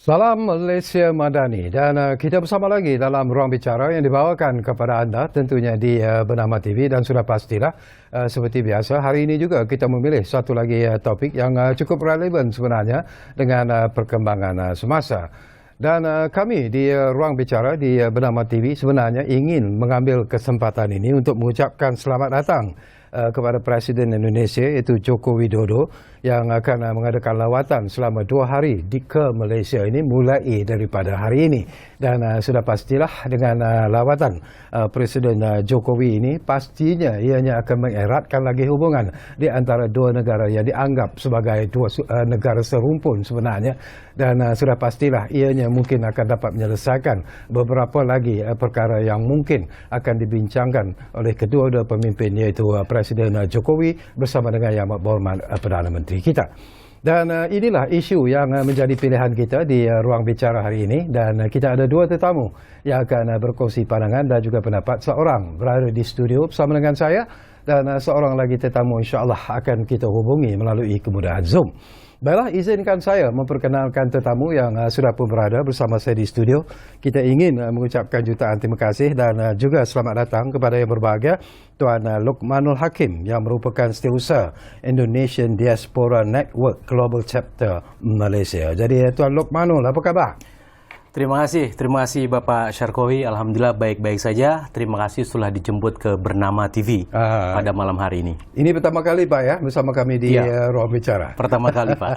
Salam Malaysia Madani dan kita bersama lagi dalam ruang bicara yang dibawakan kepada anda tentunya di Bernama TV dan sudah pastilah seperti biasa hari ini juga kita memilih satu lagi topik yang cukup relevan sebenarnya dengan perkembangan semasa. Dan kami di ruang bicara di Bernama TV sebenarnya ingin mengambil kesempatan ini untuk mengucapkan selamat datang kepada Presiden Indonesia iaitu Joko Widodo yang akan mengadakan lawatan selama 2 hari ke Malaysia ini mulai daripada hari ini. Dan sudah pastilah dengan lawatan Presiden Jokowi ini pastinya ianya akan mengeratkan lagi hubungan di antara dua negara yang dianggap sebagai dua negara serumpun sebenarnya. Dan sudah pastilah ianya mungkin akan dapat menyelesaikan beberapa lagi perkara yang mungkin akan dibincangkan oleh kedua-dua pemimpin iaitu Presiden Jokowi bersama dengan Yang Berhormat Perdana Menteri kita. Dan inilah isu yang menjadi pilihan kita di ruang bicara hari ini. Dan kita ada dua tetamu yang akan berkongsi pandangan dan juga pendapat. Seorang berada di studio bersama dengan saya dan seorang lagi tetamu insya-Allah akan kita hubungi melalui kemudahan Zoom. Baiklah, izinkan saya memperkenalkan tetamu yang sudah pun berada bersama saya di studio. Kita ingin mengucapkan jutaan terima kasih dan juga selamat datang kepada yang berbahagia Tuan Luqmanul Hakim yang merupakan Setiausaha Indonesian Diaspora Network Global Chapter Malaysia. Jadi Tuan Luqmanul, apa khabar? Terima kasih Bapak Syarkowi. Alhamdulillah baik-baik saja. Terima kasih sudah dijemput ke Bernama TV pada malam hari ini. Ini pertama kali Pak ya bersama kami di ruang bicara. Pertama kali Pak.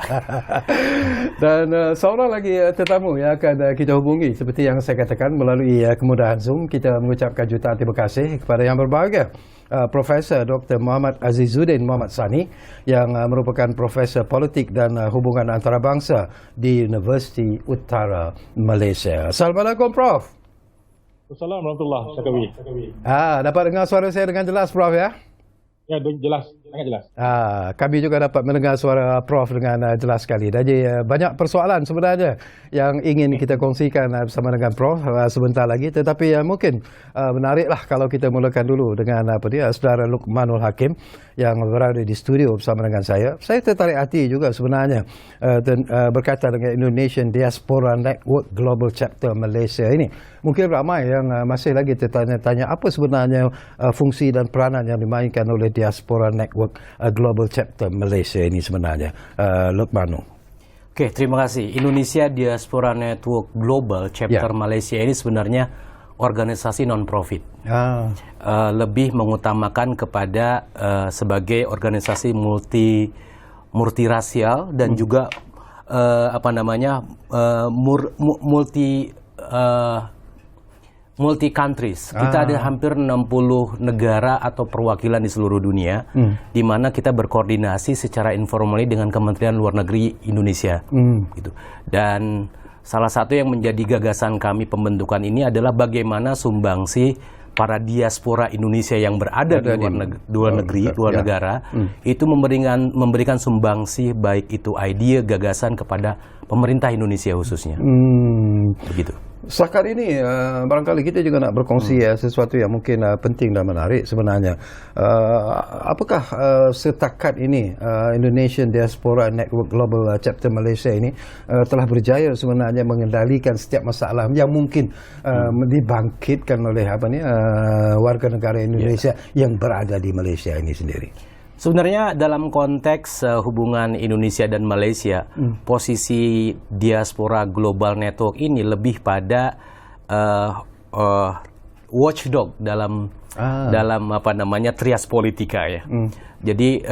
Dan seorang lagi tetamu yang akan kita hubungi seperti yang saya katakan melalui kemudahan Zoom. Kita mengucapkan jutaan terima kasih kepada yang berbahagia Profesor Dr. Muhammad Azizuddin Muhammad Sani yang merupakan Profesor Politik dan Hubungan Antarabangsa di Universiti Utara Malaysia. Assalamualaikum Prof. Assalamualaikum warahmatullahi wabarakatuh. Dapat dengar suara saya dengan jelas Prof ya? Ya, jelas, sangat jelas. Kami juga dapat mendengar suara Prof dengan jelas sekali. Jadi banyak persoalan sebenarnya yang ingin kita kongsikan bersama dengan Prof sebentar lagi. Tetapi mungkin menariklah kalau kita mulakan dulu dengan saudara Luqmanul Hakim yang berada di studio bersama dengan saya. Saya tertarik hati juga sebenarnya berkaitan dengan Indonesian Diaspora Network Global Chapter Malaysia ini. Mungkin ramai yang masih lagi tertanya-tanya apa sebenarnya fungsi dan peranan yang dimainkan oleh Diaspora Network Global Chapter Malaysia ini sebenarnya. Luqmanul. Oke, terima kasih. Indonesia Diaspora Network Global Chapter Malaysia ini sebenarnya organisasi non-profit. Lebih mengutamakan kepada sebagai organisasi multirasial dan juga multi countries. Kita ada hampir 60 negara atau perwakilan di seluruh dunia di mana kita berkoordinasi secara informal dengan Kementerian Luar Negeri Indonesia gitu. Dan salah satu yang menjadi gagasan kami pembentukan ini adalah bagaimana sumbangsi para diaspora Indonesia yang berada di luar negara itu memberikan sumbangsi baik itu ide gagasan kepada pemerintah Indonesia khususnya. Begitu. Setakat ini barangkali kita juga nak berkongsi sesuatu yang mungkin penting dan menarik sebenarnya. Apakah setakat ini Indonesian Diaspora Network Global Chapter Malaysia ini telah berjaya sebenarnya mengendalikan setiap masalah yang mungkin dibangkitkan oleh warga negara Indonesia yang berada di Malaysia ini sendiri? Sebenarnya dalam konteks hubungan Indonesia dan Malaysia, posisi Diaspora Global Network ini lebih pada watchdog dalam trias politika ya. Jadi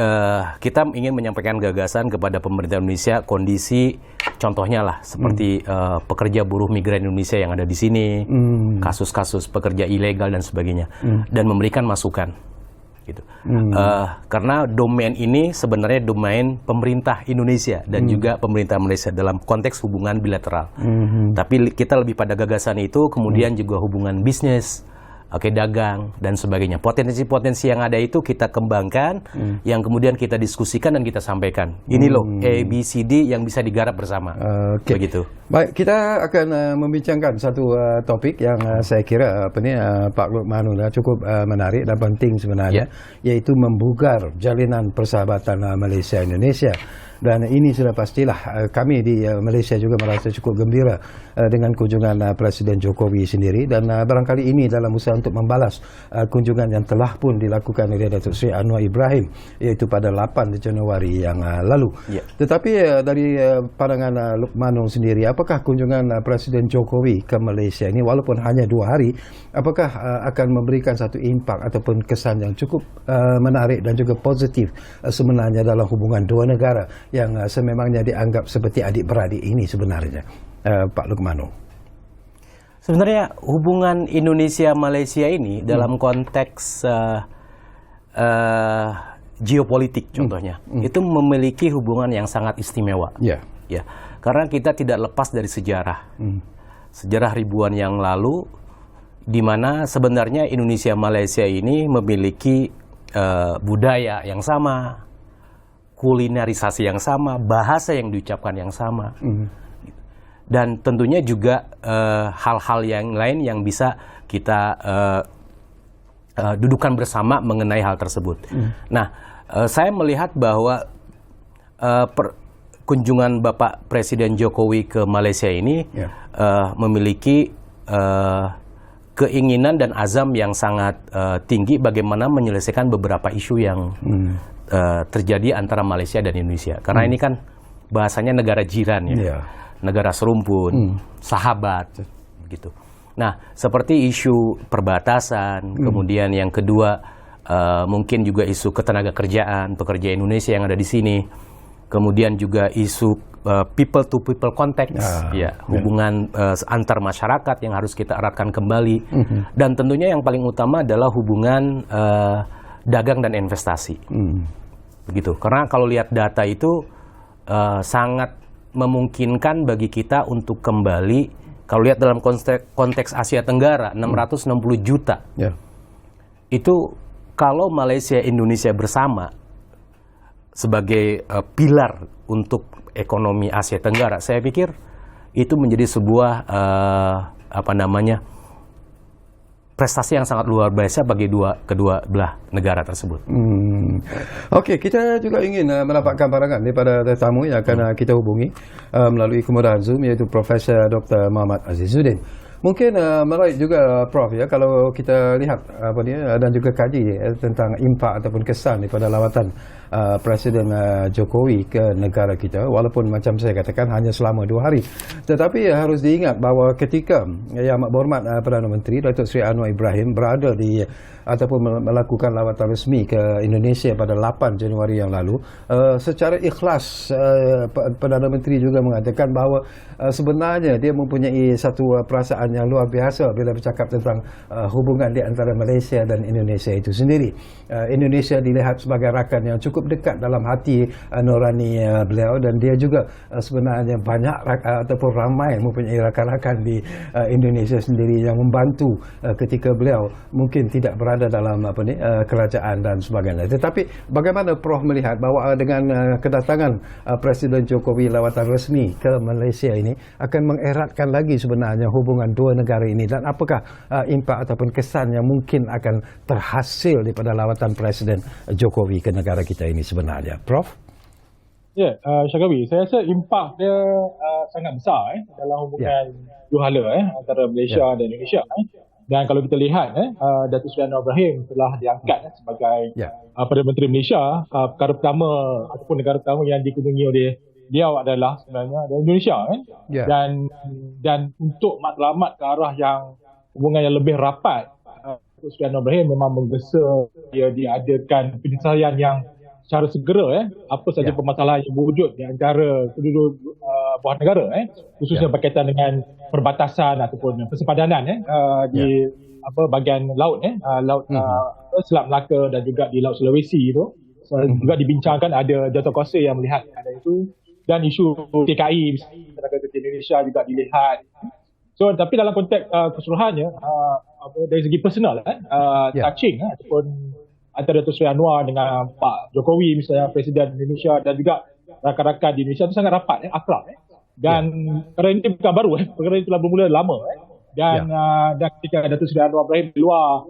kita ingin menyampaikan gagasan kepada pemerintah Indonesia kondisi contohnya lah seperti pekerja buruh migran Indonesia yang ada di sini, kasus-kasus pekerja ilegal dan sebagainya, dan memberikan masukan. Gitu. Karena domain ini sebenarnya domain pemerintah Indonesia dan juga pemerintah Malaysia dalam konteks hubungan bilateral. Tapi kita lebih pada gagasan itu, kemudian juga hubungan bisnis, dagang dan sebagainya. Potensi-potensi yang ada itu kita kembangkan, yang kemudian kita diskusikan dan kita sampaikan. Ini loh ABCD yang bisa digarap bersama. Begitu. Baik, kita akan membincangkan satu topik yang saya kira Pak Luqmanul cukup menarik dan penting sebenarnya, yaitu membugar jalinan persahabatan Malaysia Indonesia. Dan ini sudah pastilah kami di Malaysia juga merasa cukup gembira dengan kunjungan Presiden Jokowi sendiri, dan barangkali ini dalam usaha untuk membalas kunjungan yang telah pun dilakukan oleh Datuk Seri Anwar Ibrahim, iaitu pada 8 Januari yang lalu. Tetapi dari pandangan Luqmanul sendiri, apakah kunjungan Presiden Jokowi ke Malaysia ini walaupun hanya 2 hari, apakah akan memberikan satu impak ataupun kesan yang cukup menarik dan juga positif sebenarnya dalam hubungan dua negara yang sememangnya dianggap seperti adik-beradik ini sebenarnya, Pak Luqmanul? Sebenarnya hubungan Indonesia-Malaysia ini dalam konteks geopolitik contohnya, itu memiliki hubungan yang sangat istimewa. Ya, karena kita tidak lepas dari sejarah. Sejarah ribuan yang lalu, di mana sebenarnya Indonesia-Malaysia ini memiliki budaya yang sama, kulinerisasi yang sama, bahasa yang diucapkan yang sama, dan tentunya juga hal-hal yang lain yang bisa kita dudukan bersama mengenai hal tersebut. Nah, saya melihat bahwa kunjungan Bapak Presiden Jokowi ke Malaysia ini memiliki keinginan dan azam yang sangat tinggi bagaimana menyelesaikan beberapa isu yang terjadi antara Malaysia dan Indonesia. Karena ini kan bahasanya negara jiran ya, negara serumpun, sahabat, gitu. Nah, seperti isu perbatasan, kemudian yang kedua mungkin juga isu ketenaga kerjaan, pekerja Indonesia yang ada di sini, kemudian juga isu people to people contact, hubungan antar masyarakat yang harus kita eratkan kembali, dan tentunya yang paling utama adalah hubungan dagang dan investasi, begitu. Karena kalau lihat data itu sangat memungkinkan bagi kita untuk kembali. Kalau lihat dalam konteks Asia Tenggara 660 juta, itu kalau Malaysia Indonesia bersama sebagai pilar untuk ekonomi Asia Tenggara, saya pikir itu menjadi sebuah prestasi yang sangat luar biasa bagi kedua belah negara tersebut. Okey, kita juga ingin mendapatkan pandangan daripada tetamu yang akan kita hubungi melalui kemudahan Zoom, iaitu Profesor Dr. Muhammad Azizuddin. Mungkin menarik juga Prof ya, kalau kita lihat dan juga kaji tentang impak ataupun kesan daripada lawatan Presiden Jokowi ke negara kita, walaupun macam saya katakan hanya selama 2 hari. Tetapi harus diingat bahawa ketika Yang Amat Berhormat Perdana Menteri Datuk Seri Anwar Ibrahim berada di ataupun melakukan lawatan resmi ke Indonesia pada 8 Januari yang lalu, secara ikhlas Perdana Menteri juga mengatakan bahawa sebenarnya dia mempunyai satu perasaan yang luar biasa bila bercakap tentang hubungan di antara Malaysia dan Indonesia itu sendiri. Indonesia dilihat sebagai rakan yang cukup dekat dalam hati nurani beliau, dan dia juga sebenarnya banyak ataupun ramai mempunyai rakan-rakan di Indonesia sendiri yang membantu ketika beliau mungkin tidak berada dalam kerajaan dan sebagainya. Tetapi bagaimana Prof melihat bahawa dengan kedatangan Presiden Jokowi lawatan resmi ke Malaysia ini akan mengeratkan lagi sebenarnya hubungan dua negara ini, dan apakah impak ataupun kesan yang mungkin akan terhasil daripada lawatan Presiden Jokowi ke negara kita ini sebenarnya, Prof? Ya, Syakawi, saya rasa impak dia sangat besar dalam hubungan dua hala antara Malaysia dan Indonesia. Dan kalau kita lihat, Datuk Seri Anwar Ibrahim telah diangkat sebagai Perdana Menteri Malaysia. Perkara pertama ataupun negara pertama yang dikunjungi oleh beliau adalah sebenarnya Indonesia. Dan untuk matlamat ke arah yang hubungan yang lebih rapat, Datuk Seri Anwar Ibrahim memang menggesa dia diadakan penyelesaian yang secara segera apa saja permasalahan yang berwujud di antara kedua buah negara, khususnya berkaitan dengan perbatasan ataupun persepadanan di bahagian laut, laut Selat Melaka dan juga di Laut Sulawesi itu. Juga dibincangkan, ada jawatankuasa yang melihat ada itu, dan isu TKI tenaga kerja Indonesia juga dilihat. So tapi dalam konteks keseluruhannya dari segi personal touching ataupun antara Datuk Seri Anwar dengan Pak Jokowi misalnya, Presiden Indonesia, dan juga rakan-rakan di Indonesia itu sangat rapat, akrab. Dan perkara ini bukan baru, perkara ini telah bermula lama. Dan ketika Datuk Seri Anwar Ibrahim di luar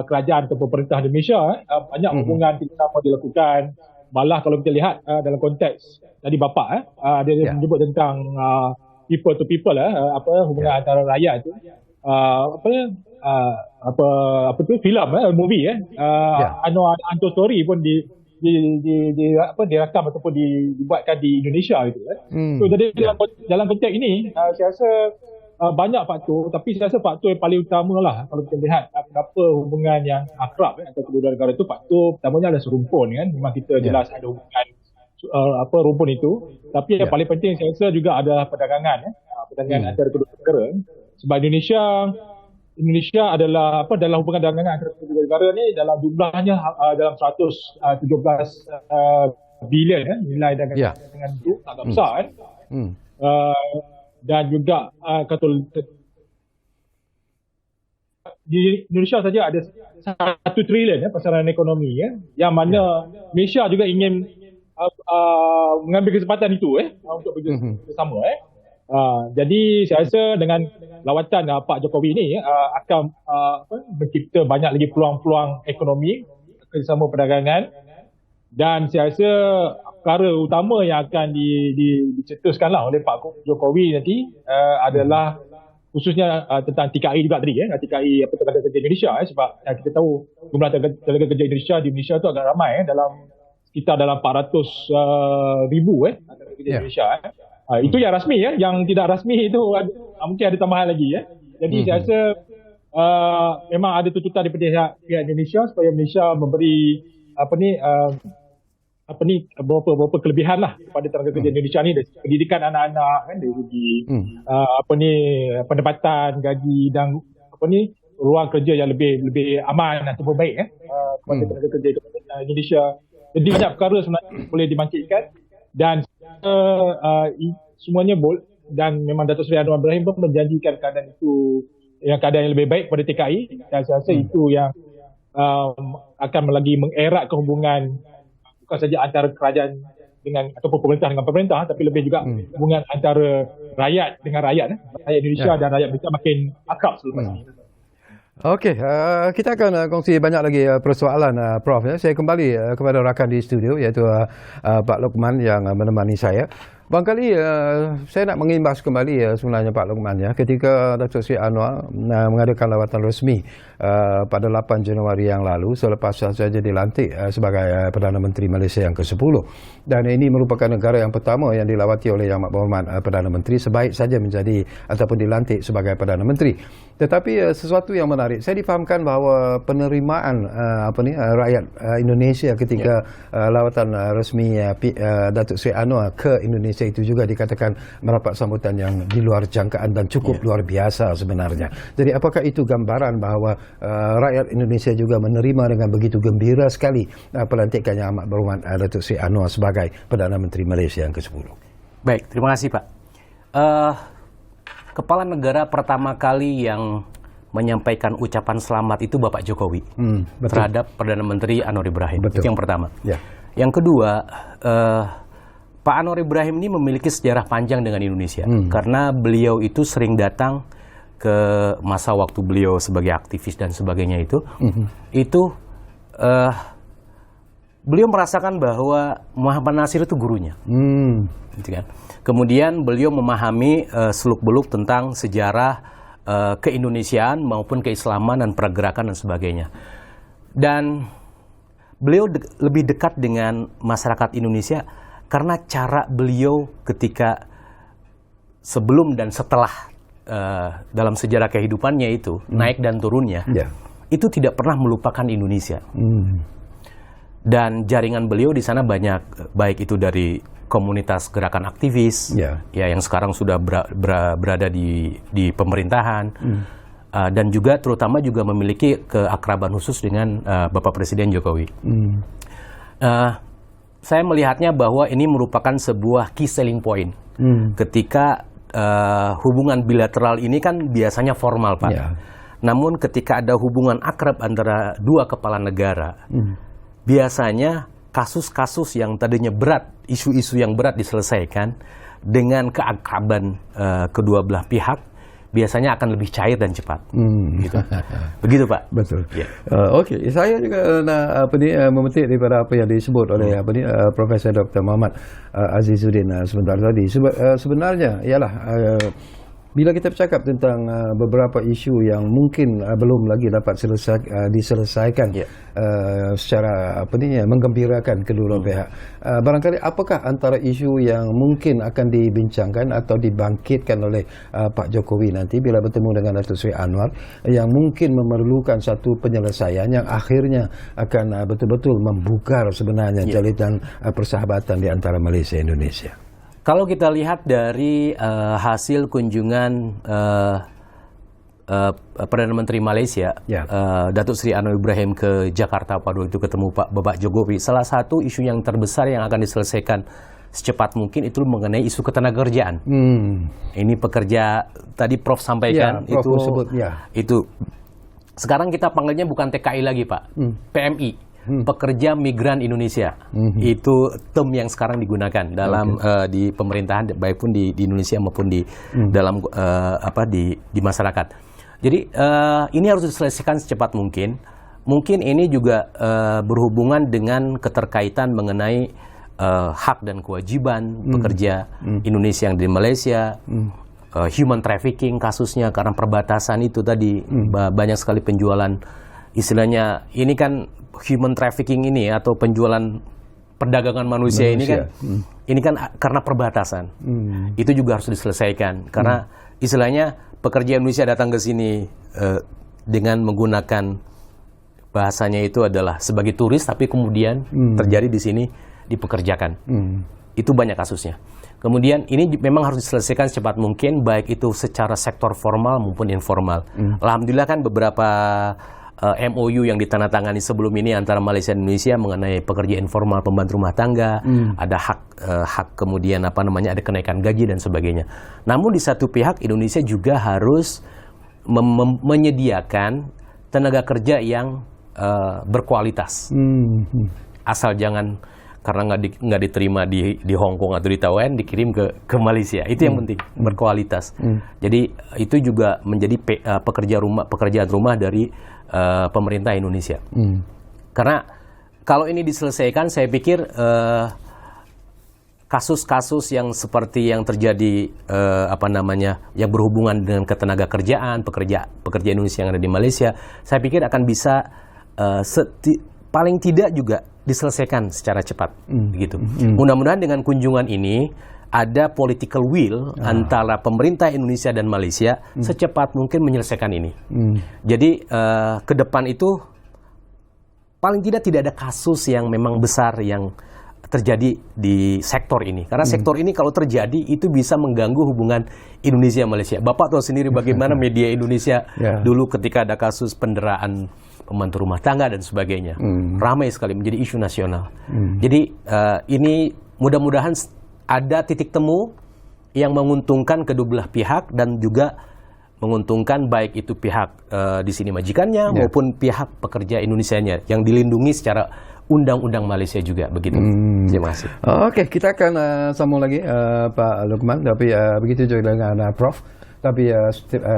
kerajaan atau pemerintah Indonesia, banyak hubungan kerjasama dilakukan. malah kalau kita lihat dalam konteks tadi bapa dia menyebut tentang people to people hubungan antara rakyat tu apa tu filem movie Anwar Anto Story pun dirakam ataupun dibuatkan di Indonesia gitu So jadi dalam konteks ini saya rasa banyak faktor, tapi saya rasa faktor yang paling utama lah kalau kita lihat kenapa hubungan yang akrab antara kedua negara itu, faktor pertamanya adalah serumpun kan. Memang kita jelas ada hubungan rumpun itu, tapi yang paling penting saya rasa juga adalah perdagangan antara kedua negara. Sebab Indonesia adalah dalam hubungan dagangan antara kedua negara ni dalam jumlahnya dalam 117 bilion nilai dagangan itu agak besar dan juga di Indonesia saja ada 1 trilion pasaran ekonomi yang mana Malaysia juga ingin mengambil kesempatan itu untuk bersama jadi saya rasa dengan lawatan Pak Jokowi ini akan mencipta banyak lagi peluang-peluang ekonomi kerjasama perdagangan, dan saya rasa perkara utama yang akan dicetuskanlah oleh Pak Jokowi nanti adalah khususnya tentang TKI juga tadi TKI tenaga kerja Indonesia sebab kita tahu jumlah tenaga kerja Indonesia di Malaysia tu agak ramai sekitar dalam 400 ribu tenaga kerja Indonesia itu yang rasmi yang tidak rasmi itu mungkin ada tambahan lagi jadi saya rasa memang ada tuntutan daripada pihak Indonesia supaya Malaysia memberi beberapa kelebihan lah kepada tenaga kerja Indonesia ni, dari pendidikan anak-anak dari segi pendapatan, gaji dan ruang kerja yang lebih aman ataupun baik kepada tenaga kerja Indonesia. Jadi banyak perkara sebenarnya boleh dibangkitkan dan semuanya dan memang Datuk Seri Anwar Ibrahim pun menjanjikan keadaan yang lebih baik kepada TKI, dan saya rasa itu yang akan lagi mengeratkan hubungan bukan saja antara kerajaan ataupun pemerintah dengan pemerintah, tapi lebih juga hubungan antara rakyat dengan rakyat Indonesia dan rakyat Malaysia makin akrab selepas ini. Okey, kita akan kongsi banyak lagi persoalan Prof. Saya kembali kepada rakan di studio iaitu Pak Luqman yang menemani saya. Barangkali saya nak mengimbas kembali sebenarnya Pak Luqman ketika Datuk Seri Anwar mengadakan lawatan resmi pada 8 Januari yang lalu selepas saja dilantik sebagai Perdana Menteri Malaysia yang ke-10, dan ini merupakan negara yang pertama yang dilawati oleh Yang Amat Berhormat Perdana Menteri sebaik saja menjadi ataupun dilantik sebagai Perdana Menteri. Tetapi sesuatu yang menarik, saya difahamkan bahawa penerimaan rakyat Indonesia ketika lawatan resmi Datuk Seri Anwar ke Indonesia itu juga dikatakan mendapat sambutan yang di luar jangkaan dan cukup luar biasa sebenarnya. Jadi apakah itu gambaran bahawa rakyat Indonesia juga menerima dengan begitu gembira sekali pelantikan Yang Amat Berhormat Datuk Seri Anwar sebagai Perdana Menteri Malaysia yang ke-10? Baik, terima kasih Pak. Kepala negara pertama kali yang menyampaikan ucapan selamat itu Bapak Jokowi terhadap Perdana Menteri Anwar Ibrahim. Betul. Itu yang pertama. Yang kedua, Pak Anwar Ibrahim ini memiliki sejarah panjang dengan Indonesia karena beliau itu sering datang ke masa waktu beliau sebagai aktivis dan sebagainya itu beliau merasakan bahwa Muhammad Nasir itu gurunya. Gitu kan. Kemudian beliau memahami seluk-beluk tentang sejarah keindonesiaan maupun keislaman dan pergerakan dan sebagainya. Dan beliau lebih dekat dengan masyarakat Indonesia karena cara beliau ketika sebelum dan setelah dalam sejarah kehidupannya itu naik dan turunnya itu tidak pernah melupakan Indonesia. Dan jaringan beliau di sana banyak, baik itu dari komunitas gerakan aktivis yang sekarang sudah berada di pemerintahan dan juga terutama juga memiliki keakraban khusus dengan Bapak Presiden Jokowi. Saya melihatnya bahwa ini merupakan sebuah key selling point ketika hubungan bilateral ini kan biasanya formal, Pak. Namun ketika ada hubungan akrab antara dua kepala negara, biasanya kasus-kasus yang tadinya berat, isu-isu yang berat diselesaikan dengan keakraban kedua belah pihak, biasanya akan lebih cair dan cepat. Gitu. Begitu Pak. Betul. Ya. Okey, saya juga nak memetik daripada apa yang disebut oleh Profesor Dr. Muhammad Azizuddin sebentar tadi. Sebenarnya ialah bila kita bercakap tentang beberapa isu yang mungkin belum lagi dapat diselesaikan secara menggembirakan kedua pihak. Barangkali apakah antara isu yang mungkin akan dibincangkan atau dibangkitkan oleh Pak Jokowi nanti bila bertemu dengan Datuk Seri Anwar yang mungkin memerlukan satu penyelesaian yang akhirnya akan betul-betul membugar sebenarnya jalinan persahabatan di antara Malaysia dan Indonesia. Kalau kita lihat dari hasil kunjungan Perdana Menteri Malaysia, Datuk Seri Anwar Ibrahim ke Jakarta pada waktu ketemu Bapak Jokowi, salah satu isu yang terbesar yang akan diselesaikan secepat mungkin itu mengenai isu ketenagakerjaan. Ini pekerja tadi Prof sampaikan itu sekarang kita panggilnya bukan TKI lagi Pak, PMI. Pekerja Migran Indonesia itu term yang sekarang digunakan dalam di pemerintahan baik pun di Indonesia maupun di dalam di masyarakat. Jadi ini harus diselesaikan secepat mungkin. Mungkin ini juga berhubungan dengan keterkaitan mengenai hak dan kewajiban pekerja Indonesia yang di Malaysia, human trafficking kasusnya karena perbatasan itu tadi banyak sekali penjualan. Istilahnya ini kan human trafficking ini atau penjualan perdagangan manusia. Ini kan karena perbatasan. Itu juga harus diselesaikan karena istilahnya pekerja Indonesia datang ke sini dengan menggunakan bahasanya itu adalah sebagai turis tapi kemudian terjadi di sini dipekerjakan. Itu banyak kasusnya. Kemudian ini memang harus diselesaikan secepat mungkin baik itu secara sektor formal maupun informal. Alhamdulillah kan beberapa MOU yang ditandatangani sebelum ini antara Malaysia dan Indonesia mengenai pekerja informal, pembantu rumah tangga, ada hak kemudian ada kenaikan gaji dan sebagainya. Namun di satu pihak Indonesia juga harus menyediakan tenaga kerja yang berkualitas. Asal jangan karena nggak diterima di Hong Kong atau di Taiwan dikirim ke Malaysia. Itu yang penting, berkualitas. Jadi itu juga menjadi pekerjaan rumah dari pemerintah Indonesia. Karena kalau ini diselesaikan, saya pikir kasus-kasus yang seperti yang terjadi yang berhubungan dengan ketenaga kerjaan pekerja Indonesia yang ada di Malaysia, saya pikir akan bisa paling tidak juga diselesaikan secara cepat. Begitu. Mudah-mudahan dengan kunjungan ini ada political will antara pemerintah Indonesia dan Malaysia secepat mungkin menyelesaikan ini. Jadi ke depan itu paling tidak ada kasus yang memang besar yang terjadi di sektor ini. Karena sektor ini kalau terjadi itu bisa mengganggu hubungan Indonesia-Malaysia. Bapak tahu sendiri bagaimana media Indonesia dulu ketika ada kasus penderaan pembantu rumah tangga dan sebagainya. Ramai sekali menjadi isu nasional. Jadi ini mudah-mudahan ada titik temu yang menguntungkan kedua belah pihak dan juga menguntungkan baik itu pihak di sini majikannya maupun pihak pekerja Indonesianya yang dilindungi secara undang-undang Malaysia juga begitu. Terima kasih. Oke, kita akan sambung lagi Pak Luqman, tapi begitu juga dengan Prof. Tapi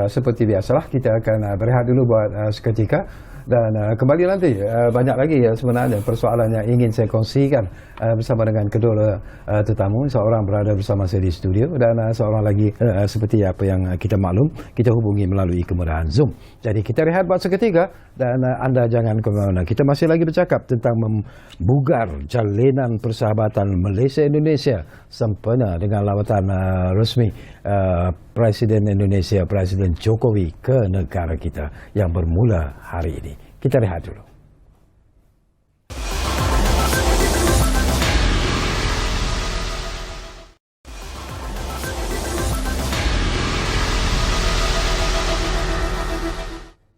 seperti biasalah kita akan berehat dulu buat seketika. Dan kembali nanti banyak lagi sebenarnya persoalan yang ingin saya kongsikan bersama dengan kedua tetamu. Seorang berada bersama saya di studio dan seorang lagi seperti apa yang kita maklum kita hubungi melalui kemudahan Zoom. Jadi kita rehat buat seketika dan anda jangan ke mana-mana. Kita masih lagi bercakap tentang membugar jalinan persahabatan Malaysia-Indonesia sempena dengan lawatan resmi Presiden Indonesia, Presiden Jokowi ke negara kita yang bermula hari ini. Kita lihat dulu.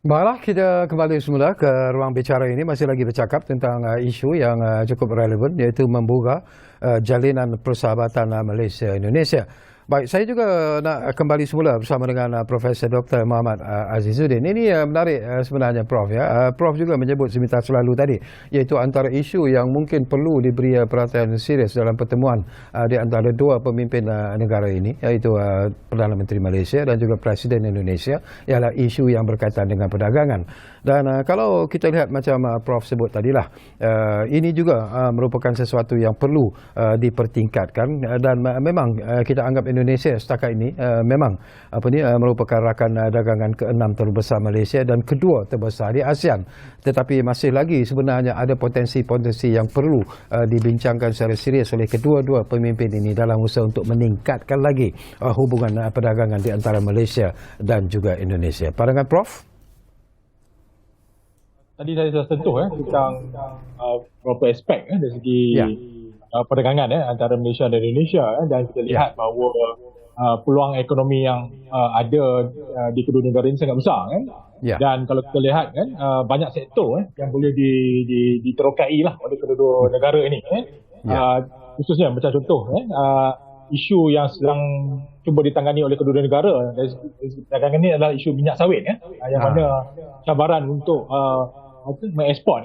Baiklah, kita kembali semula ke ruang bicara ini. Masih lagi bercakap tentang isu yang cukup relevan, iaitu membuka jalinan persahabatan Malaysia-Indonesia. Baik, saya juga nak kembali semula bersama dengan Profesor Dr. Muhammad Azizuddin. Ini menarik sebenarnya Prof. Prof juga menyebut sebentar selalu tadi, iaitu antara isu yang mungkin perlu diberi perhatian serius dalam pertemuan di antara dua pemimpin negara ini, iaitu Perdana Menteri Malaysia dan juga Presiden Indonesia, ialah isu yang berkaitan dengan perdagangan. Dan kalau kita lihat macam Prof sebut tadilah, ini juga merupakan sesuatu yang perlu dipertingkatkan, dan memang kita anggap Indonesia setakat ini memang merupakan rakan dagangan ke-6 terbesar Malaysia dan kedua terbesar di ASEAN. Tetapi masih lagi sebenarnya ada potensi-potensi yang perlu dibincangkan secara serius oleh kedua-dua pemimpin ini dalam usaha untuk meningkatkan lagi hubungan perdagangan di antara Malaysia dan juga Indonesia. Pandangan Prof? Tadi saya sudah sentuh tentang beberapa aspek dari segi perdagangan antara Malaysia dan Indonesia, dan kita lihat bahawa peluang ekonomi yang ada di kedua negara ini sangat besar dan kalau kita lihat banyak sektor yang boleh diterokai lah oleh kedua negara ini khususnya macam contoh isu yang sedang cuba ditangani oleh kedua negara dari segi perdagangan ini adalah isu minyak sawit yang mana cabaran untuk mengekspor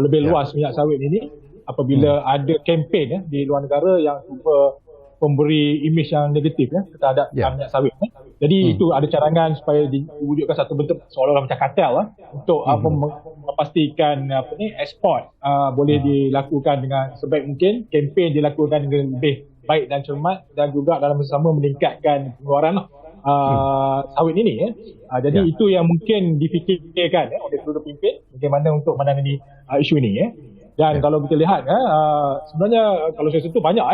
lebih luas minyak sawit ini apabila ada kempen di luar negara yang cuba memberi imej yang negatif terhadap minyak sawit. Jadi itu ada cadangan supaya diwujudkan satu bentuk seolah-olah macam kartel untuk memastikan ekspor boleh dilakukan dengan sebaik mungkin, kempen dilakukan dengan lebih baik dan cermat, dan juga dalam masa sama meningkatkan pengeluaran sawit ini. Jadi itu yang mungkin difikirkan oleh kedua pemimpin bagaimana untuk menangani isu ini. Dan kalau kita lihat sebenarnya kalau saya sentuh banyak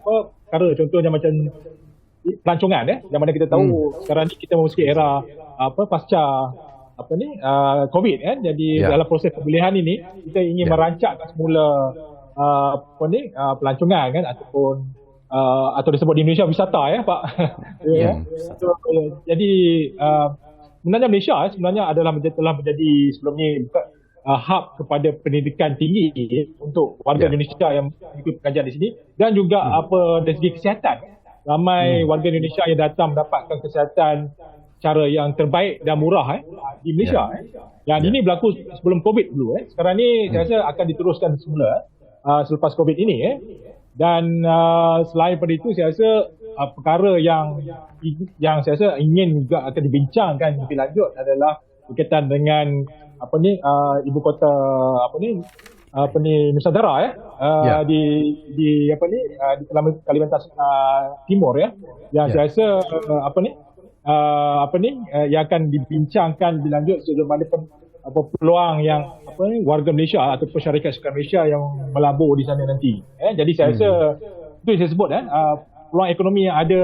perkara, contohnya macam pelancongan yang mana kita tahu sekarang ni kita memasuki era pasca COVID jadi dalam proses pemulihan ini kita ingin merancangkan semula pelancongan ataupun atau disebut di Indonesia wisata Pak. Jadi sebenarnya Malaysia sebenarnya telah menjadi sebelum ni hub kepada pendidikan tinggi untuk warga Indonesia yang ikut pengajian di sini, dan juga dari segi kesihatan ramai warga Indonesia yang datang mendapatkan kesihatan cara yang terbaik dan murah di Malaysia. Yang ini berlaku sebelum COVID dulu. Sekarang ni saya rasa akan diteruskan semula selepas COVID ini. Dan selain daripada itu saya rasa perkara yang saya rasa ingin juga akan dibincangkan lebih lanjut adalah berkaitan dengan ibu kota Nusantara di Kalimantan Timur yang saya rasa yang akan dibincangkan lebih lanjut sebagaimana peluang yang warga Malaysia atau syarikat sukan Malaysia yang melabur di sana nanti. Jadi saya rasa itu yang saya sebut peluang ekonomi yang ada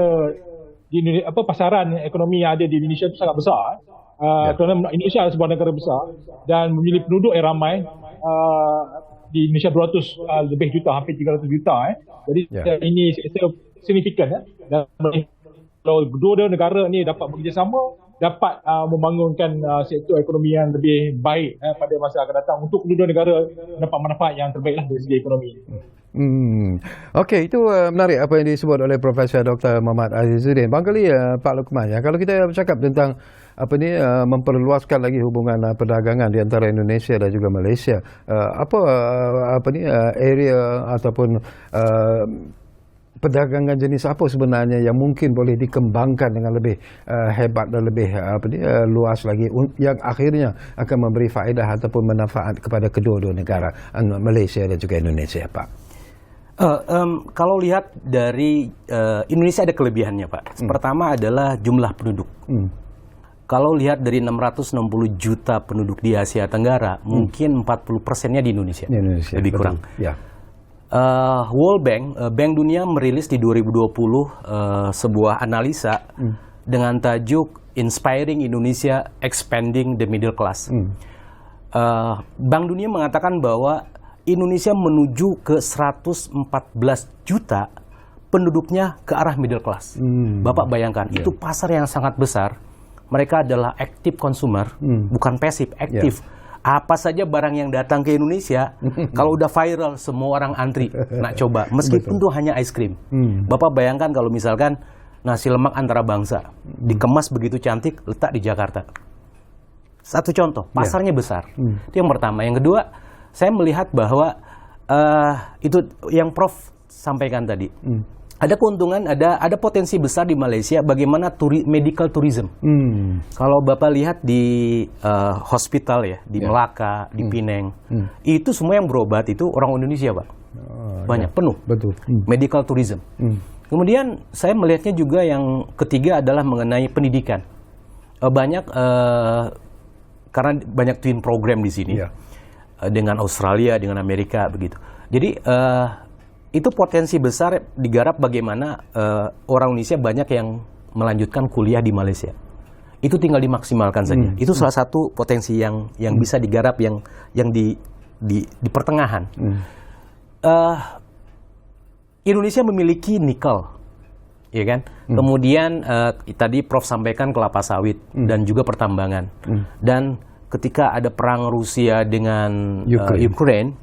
di Indonesia, pasaran ekonomi yang ada di Indonesia itu sangat besar. Kerana Indonesia adalah sebuah negara besar dan memiliki penduduk yang ramai, di Indonesia 200 lebih juta, hampir 300 juta. Jadi ini signifikan. Dan kalau kedua negara ni dapat bekerjasama, dapat membangunkan sektor ekonomi yang lebih baik pada masa akan datang untuk kedua negara dapat manfaat yang terbaiklah dari segi ekonomi. Okey, itu menarik apa yang disebut oleh Profesor Dr. Muhammad Azizuddin. Barangkali Pak Lukman, kalau kita bercakap tentang memperluaskan lagi hubungan perdagangan di antara Indonesia dan juga Malaysia, area ataupun perdagangan jenis apa sebenarnya yang mungkin boleh dikembangkan dengan lebih hebat dan lebih luas lagi, yang akhirnya akan memberi faedah ataupun manfaat kepada kedua-dua negara, Malaysia dan juga Indonesia, Pak? Kalau lihat dari Indonesia ada kelebihannya, Pak. Pertama adalah jumlah penduduk. Kalau lihat dari 660 juta penduduk di Asia Tenggara, mungkin 40%-nya di Indonesia, lebih kurang. World Bank, Bank Dunia merilis di 2020 sebuah analisa dengan tajuk Inspiring Indonesia Expanding the Middle Class. Bank Dunia mengatakan bahwa Indonesia menuju ke 114 juta penduduknya ke arah middle class. Bapak bayangkan, itu pasar yang sangat besar. Mereka adalah active consumer, bukan pasif, aktif. Apa saja barang yang datang ke Indonesia, kalau udah viral, semua orang antri nak coba. Meskipun itu hanya ice cream. Bapak bayangkan kalau misalkan nasi lemak antara bangsa, dikemas begitu cantik, letak di Jakarta. Satu contoh, pasarnya besar. Itu yang pertama. Yang kedua, saya melihat bahwa itu yang Prof sampaikan tadi. Ada keuntungan, ada potensi besar di Malaysia bagaimana medical tourism. Kalau Bapak lihat di hospital ya, di Melaka, di Penang, itu semua yang berobat itu orang Indonesia, Pak. Banyak, penuh. Betul. Medical tourism. Kemudian saya melihatnya juga yang ketiga adalah mengenai pendidikan. Banyak karena banyak twin program di sini dengan Australia, dengan Amerika begitu. Jadi itu potensi besar digarap bagaimana orang Indonesia banyak yang melanjutkan kuliah di Malaysia. Itu tinggal dimaksimalkan saja. Itu salah satu potensi yang bisa digarap yang di pertengahan. Indonesia memiliki nikel, ya kan? Kemudian tadi Prof sampaikan kelapa sawit dan juga pertambangan. Dan ketika ada perang Rusia dengan Ukraine,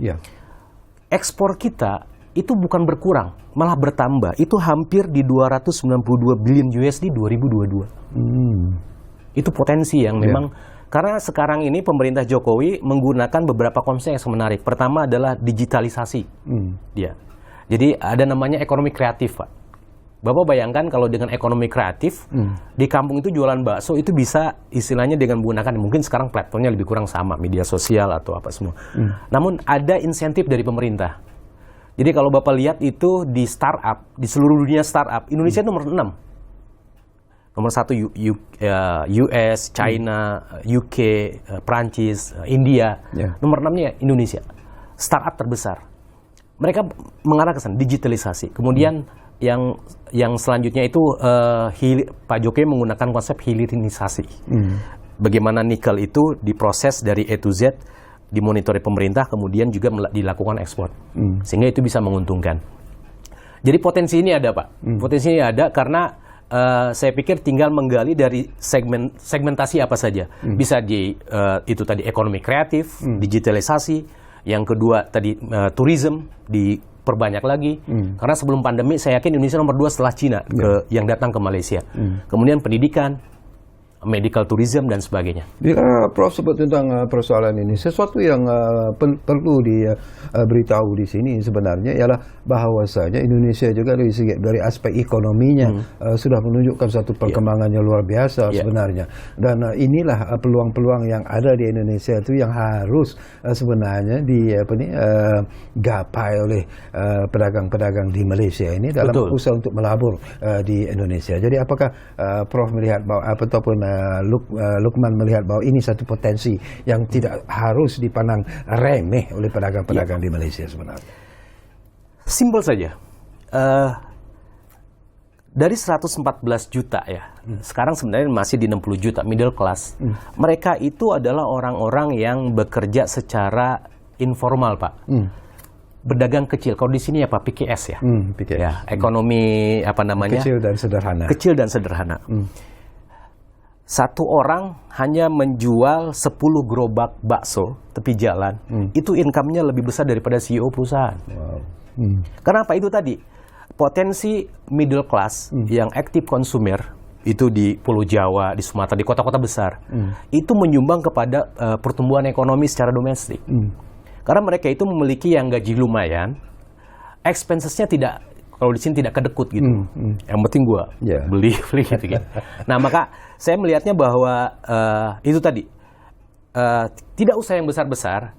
ekspor kita itu bukan berkurang, malah bertambah. Itu hampir di 292 billion USD 2022. Itu potensi yang memang, karena sekarang ini pemerintah Jokowi menggunakan beberapa konsep yang menarik. Pertama adalah digitalisasi. Jadi ada namanya ekonomi kreatif, Pak. Bapak bayangkan kalau dengan ekonomi kreatif, di kampung itu jualan bakso itu bisa istilahnya dengan menggunakan, mungkin sekarang platformnya lebih kurang sama, media sosial atau apa semua. Namun ada insentif dari pemerintah. Jadi kalau Bapak lihat itu di startup, di seluruh dunia startup, Indonesia nomor 6. Nomor 1 US, China, UK, Prancis, India. Nomor 6-nya Indonesia. Startup terbesar. Mereka mengarah ke sana, digitalisasi. Kemudian yang selanjutnya itu Pak Jokowi menggunakan konsep hilirisasi. Bagaimana nikel itu diproses dari A to Z, dimonitori pemerintah, kemudian juga dilakukan ekspor. Sehingga itu bisa menguntungkan. Jadi potensi ini ada, Pak. Potensi ini ada karena saya pikir tinggal menggali dari segmentasi apa saja. Bisa itu tadi ekonomi kreatif, digitalisasi. Yang kedua tadi tourism diperbanyak lagi. Karena sebelum pandemi saya yakin Indonesia nomor 2 setelah Cina yang datang ke Malaysia. Kemudian pendidikan, medical tourism dan sebagainya. Bila Prof sebut tentang persoalan ini, sesuatu yang perlu diberitahu di sini sebenarnya ialah bahawasanya Indonesia juga dari aspek ekonominya sudah menunjukkan satu perkembangan yang luar biasa sebenarnya. Dan inilah peluang-peluang yang ada di Indonesia itu yang harus sebenarnya digapai oleh pedagang-pedagang di Malaysia ini dalam usaha untuk melabur di Indonesia. Jadi apakah Prof melihat bahwa ataupun Lukman melihat bahwa ini satu potensi yang tidak harus dipandang remeh oleh pedagang-pedagang di Malaysia sebenarnya? Simpel saja. Dari 114 juta ya, sekarang sebenarnya masih di 60 juta middle class. Mereka itu adalah orang-orang yang bekerja secara informal, Pak. Berdagang kecil. Kalau di sini apa? PKS ya. PKS. Ya, ekonomi apa namanya? Kecil dan sederhana. Kecil dan sederhana. Satu orang hanya menjual 10 gerobak bakso tepi jalan, itu income-nya lebih besar daripada CEO perusahaan. Kenapa? Itu tadi, potensi middle class yang active consumer, itu di Pulau Jawa, di Sumatera, di kota-kota besar, itu menyumbang kepada pertumbuhan ekonomi secara domestik. Karena mereka itu memiliki yang gaji lumayan, expenses-nya tidak, kalau di sini tidak kedekut gitu. Yang penting gua beli gitu kan. Nah, maka saya melihatnya bahwa itu tadi tidak usah yang besar-besar.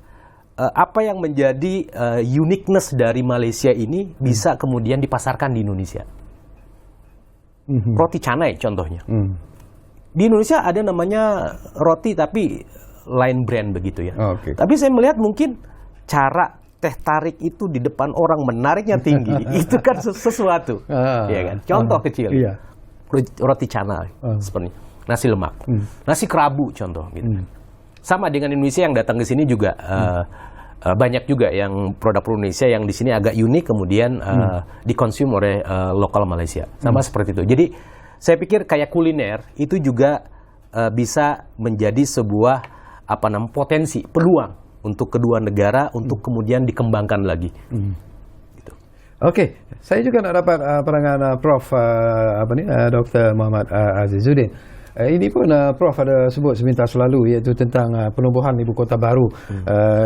Apa yang menjadi uniqueness dari Malaysia ini bisa kemudian dipasarkan di Indonesia. Roti canai contohnya. Di Indonesia ada namanya roti tapi lain brand begitu ya. Tapi saya melihat mungkin cara teh tarik itu di depan orang menariknya tinggi, itu kan sesuatu, ya kan? Contoh kecil, roti canai, seperti nasi lemak, nasi kerabu contoh, gitu. Sama dengan Indonesia yang datang ke sini juga banyak juga yang produk Indonesia yang di sini agak unik, kemudian dikonsum oleh lokal Malaysia, sama seperti itu. Jadi saya pikir kayak kuliner itu juga bisa menjadi sebuah potensi, peluang untuk kedua negara untuk kemudian dikembangkan lagi. Gitu. Okey, saya juga nak dapat pandangan Prof Dr. Muhammad Azizuddin. Ini pun Prof ada sebut sebentar selalu, iaitu tentang penubuhan ibu kota baru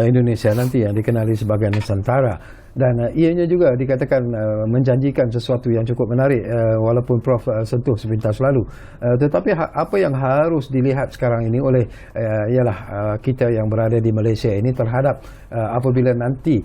Indonesia nanti yang dikenali sebagai Nusantara. Dan ianya juga dikatakan menjanjikan sesuatu yang cukup menarik, walaupun Prof sentuh sebentar selalu. Tetapi apa yang harus dilihat sekarang ini oleh ialah kita yang berada di Malaysia ini terhadap apabila nanti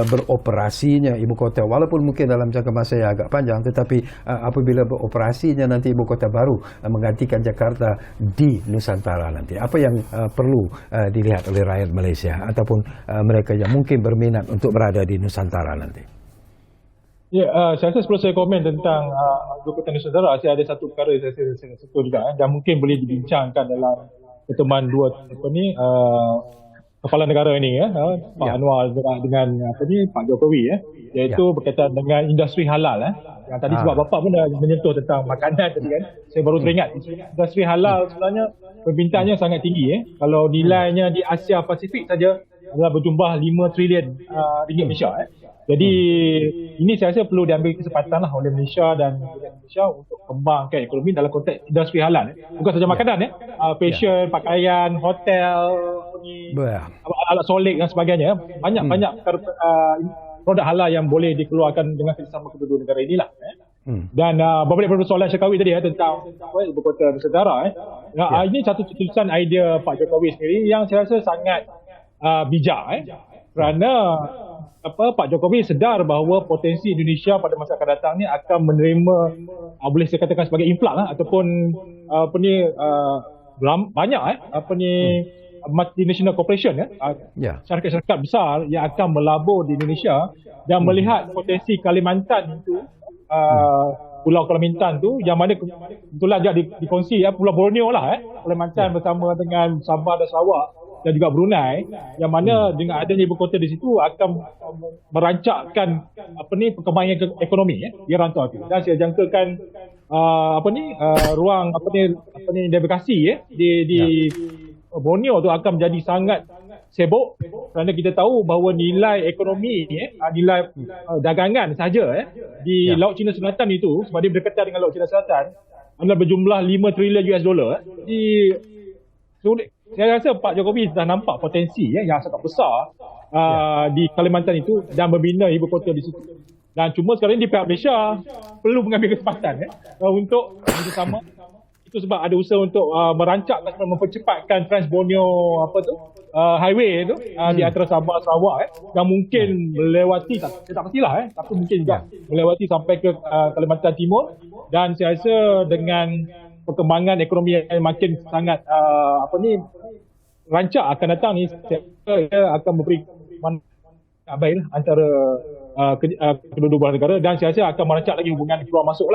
beroperasinya ibu kota, walaupun mungkin dalam jangka masa yang agak panjang, tetapi apabila beroperasinya nanti ibu kota baru menggantikan Jakarta di Nusantara nanti, apa yang perlu dilihat oleh rakyat Malaysia ataupun mereka yang mungkin berminat untuk berada di Nusantara nanti? Ya, saya rasa sebelum saya komen tentang ibu kota Nusantara, saya ada satu perkara yang saya sentuh juga dan mungkin boleh dibincangkan dalam pertemuan dua kepala negara ini, Pak Anwar dengan Pak Jokowi, iaitu berkaitan dengan industri halal. Yang tadi sebab bapa pun dah menyentuh tentang makanan tadi kan. Saya baru teringat industri halal sebenarnya perbincangannya sangat tinggi. Kalau nilainya di Asia Pasifik saja adalah berjumlah 5 trilion ringgit Malaysia. Jadi ini saya rasa perlu diambil kesempatan lah oleh Malaysia dan Indonesia untuk kembangkan ekonomi dalam konteks industri halal. Bukan saja makanan, fashion, pakaian, hotel, alat solik dan sebagainya. Banyak produk halal yang boleh dikeluarkan dengan kerjasama kedua-dua negara inilah. Dan berbalik pada soalan Syakawi tadi tentang ibu kota Nusantara. Ini satu tulisan idea Pak Jokowi sendiri yang saya rasa sangat bijak, kerana Pak Jokowi sedar bahawa potensi Indonesia pada masa akan datang ni akan menerima boleh saya katakan sebagai influx ataupun banyak multinational corporation syarikat-syarikat besar yang akan melabur di Indonesia dan melihat potensi Kalimantan itu, Pulau Kalimantan tu yang mana kebetulan dia dikongsi Pulau Borneo lah, Kalimantan bersama dengan Sabah dan Sarawak dan juga Brunei, yang mana dengan adanya ibu kota di situ akan merancakkan perkembangan ekonomi di rantau itu. Dan saya jangkakan ruang navigasi di Borneo tu akan menjadi sangat sibuk, kerana kita tahu bahawa nilai ekonomi nilai dagangan saja di Laut Cina Selatan itu, sebab dia berdekatan dengan Laut Cina Selatan, adalah berjumlah 5 trilion US dollar. Saya rasa Pak Jokowi dah nampak potensi yang sangat besar di Kalimantan itu dan membina ibu kota di situ. Dan cuma sekarang ini pihak Malaysia perlu mengambil kesempatan untuk bersama. Itu sebab ada usaha untuk merancangkan, mempercepatkan Trans Borneo highway itu di antara Sabah Sarawak yang mungkin melewati, tak pastilah tapi mungkin juga melewati sampai ke Kalimantan Timur. Dan saya rasa dengan perkembangan ekonomi yang makin sangat rancak akan datang ni, saya akan memberi baik antara kedua-dua belah negara, dan saya rasa akan merancak lagi hubungan keluar masuk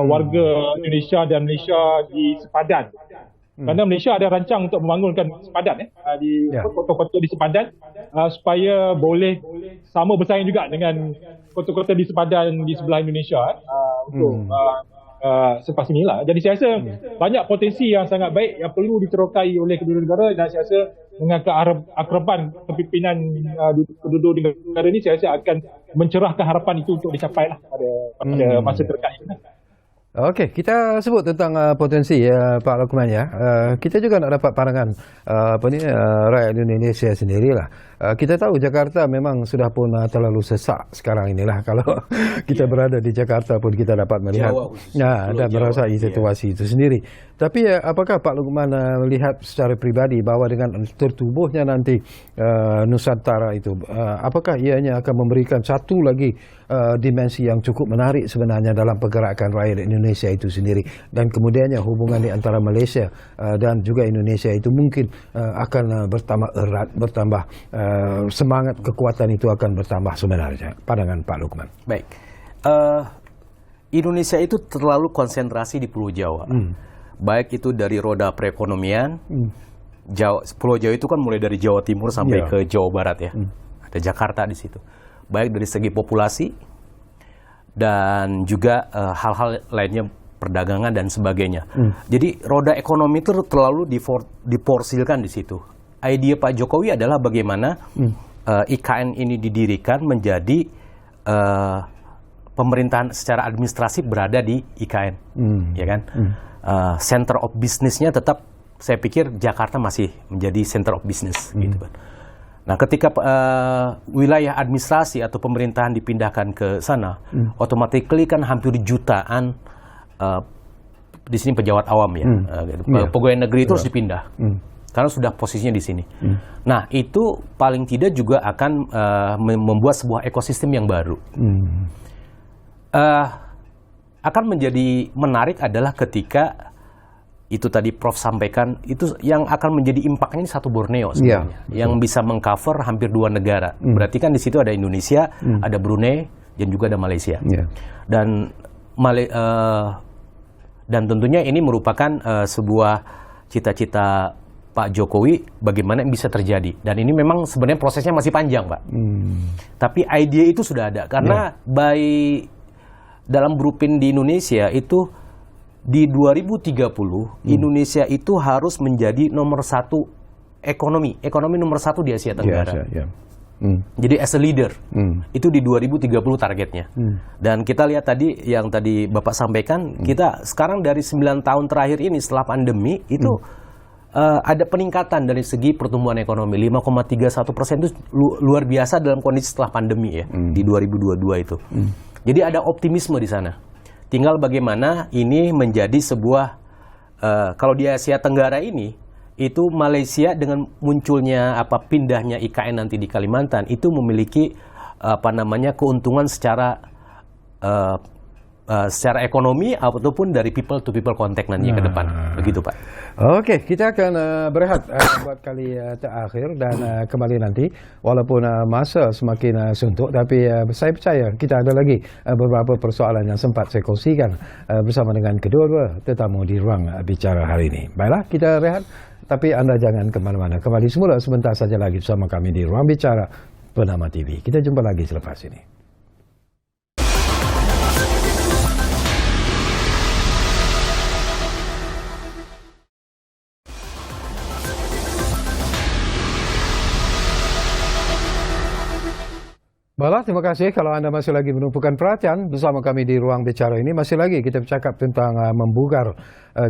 warga Indonesia dan Malaysia di sepadan. Kerana Malaysia ada rancang untuk membangunkan sepadan di kota-kota di sepadan supaya boleh sama bersaing juga dengan kota-kota di sepadan di sebelah Indonesia untuk selepas inilah. Jadi saya rasa banyak potensi yang sangat baik yang perlu diterokai oleh kedua negara, dan saya rasa dengan keakraban kepimpinan kedua negara ini, saya rasa akan mencerahkan harapan itu untuk dicapai pada masa terdekat ini. Okey, kita sebut tentang potensi Pak Luqman kita juga nak dapat pandangan rakyat Indonesia sendirilah. Kita tahu Jakarta memang sudah pun terlalu sesak sekarang inilah. Kalau kita berada di Jakarta pun kita dapat melihat dan merasai situasi itu sendiri. Tapi apakah Pak Luqman melihat secara peribadi bahawa dengan tertubuhnya nanti Nusantara itu, apakah ianya akan memberikan satu lagi dimensi yang cukup menarik sebenarnya dalam pergerakan rakyat Indonesia itu sendiri, dan kemudiannya hubungan di antara Malaysia dan juga Indonesia itu mungkin akan bertambah erat, bertambah semangat, kekuatan itu akan bertambah sebenarnya. Pandangan Pak Luqman. Baik, Indonesia itu terlalu konsentrasi di Pulau Jawa, baik itu dari roda perekonomian. Pulau Jawa itu kan mulai dari Jawa Timur sampai ke Jawa Barat ada Jakarta di situ. Baik dari segi populasi dan juga hal-hal lainnya, perdagangan dan sebagainya. Jadi roda ekonomi itu terlalu diporsilkan di situ. Ide Pak Jokowi adalah bagaimana IKN ini didirikan menjadi pemerintahan secara administratif berada di IKN, ya kan? Center of business-nya tetap, saya pikir Jakarta masih menjadi center of business, gitu kan. Nah, ketika wilayah administrasi atau pemerintahan dipindahkan ke sana, otomatis kan hampir jutaan di sini pejabat awam ya, pegawai negeri itu harus dipindah, karena sudah posisinya di sini. Nah, itu paling tidak juga akan membuat sebuah ekosistem yang baru. Akan menjadi menarik adalah ketika itu tadi Prof sampaikan, itu yang akan menjadi impact-nya ini satu Borneo sebenarnya, yang bisa mengcover hampir 2 negara. Berarti kan di situ ada Indonesia, ada Brunei, dan juga ada Malaysia. Dan dan tentunya ini merupakan sebuah cita-cita Pak Jokowi bagaimana bisa terjadi. Dan ini memang sebenarnya prosesnya masih panjang, Pak. Tapi ide itu sudah ada, karena dalam blueprint di Indonesia itu di 2030 Indonesia itu harus menjadi nomor 1 ekonomi nomor 1 di Asia Tenggara. Jadi as a leader itu di 2030 targetnya. Dan kita lihat tadi yang tadi Bapak sampaikan, kita sekarang dari 9 tahun terakhir ini setelah pandemi itu ada peningkatan dari segi pertumbuhan ekonomi 5,31% itu luar biasa dalam kondisi setelah pandemi ya, di 2022 itu. Jadi ada optimisme di sana. Tinggal bagaimana ini menjadi sebuah, kalau di Asia Tenggara ini, itu Malaysia dengan munculnya pindahnya IKN nanti di Kalimantan, itu memiliki keuntungan secara ekonomi ataupun dari people to people contact nantinya ke depan. Begitu, Pak. Oke, kita akan berehat buat kali terakhir dan kembali nanti. Walaupun masa semakin suntuk, tapi saya percaya kita ada lagi beberapa persoalan yang sempat saya kongsikan bersama dengan kedua-dua tetamu di ruang bicara hari ini. Baiklah, kita rehat, tapi anda jangan kemana-mana. Kembali semula sebentar saja lagi bersama kami di ruang bicara Bernama TV. Kita jumpa lagi selepas ini. Baiklah, terima kasih kalau anda masih lagi menumpukan perhatian bersama kami di ruang bicara ini. Masih lagi kita bercakap tentang membugar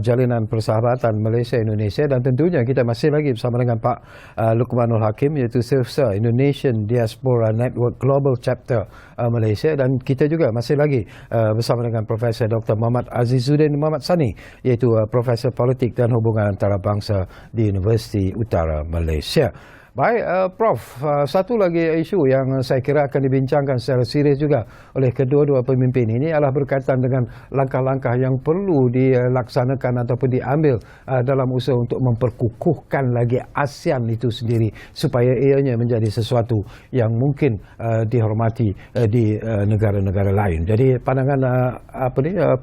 jalinan persahabatan Malaysia-Indonesia, dan tentunya kita masih lagi bersama dengan Pak Luqmanul Hakim, iaitu Sirsa Indonesian Diaspora Network Global Chapter Malaysia, dan kita juga masih lagi bersama dengan Profesor Dr. Muhammad Azizuddin Muhammad Sani, iaitu Profesor Politik dan Hubungan Antarabangsa di Universiti Utara Malaysia. Baik, Prof, satu lagi isu yang saya kira akan dibincangkan secara serius juga oleh kedua-dua pemimpin ini adalah berkaitan dengan langkah-langkah yang perlu dilaksanakan ataupun diambil dalam usaha untuk memperkukuhkan lagi ASEAN itu sendiri supaya ianya menjadi sesuatu yang mungkin dihormati di negara-negara lain. Jadi pandangan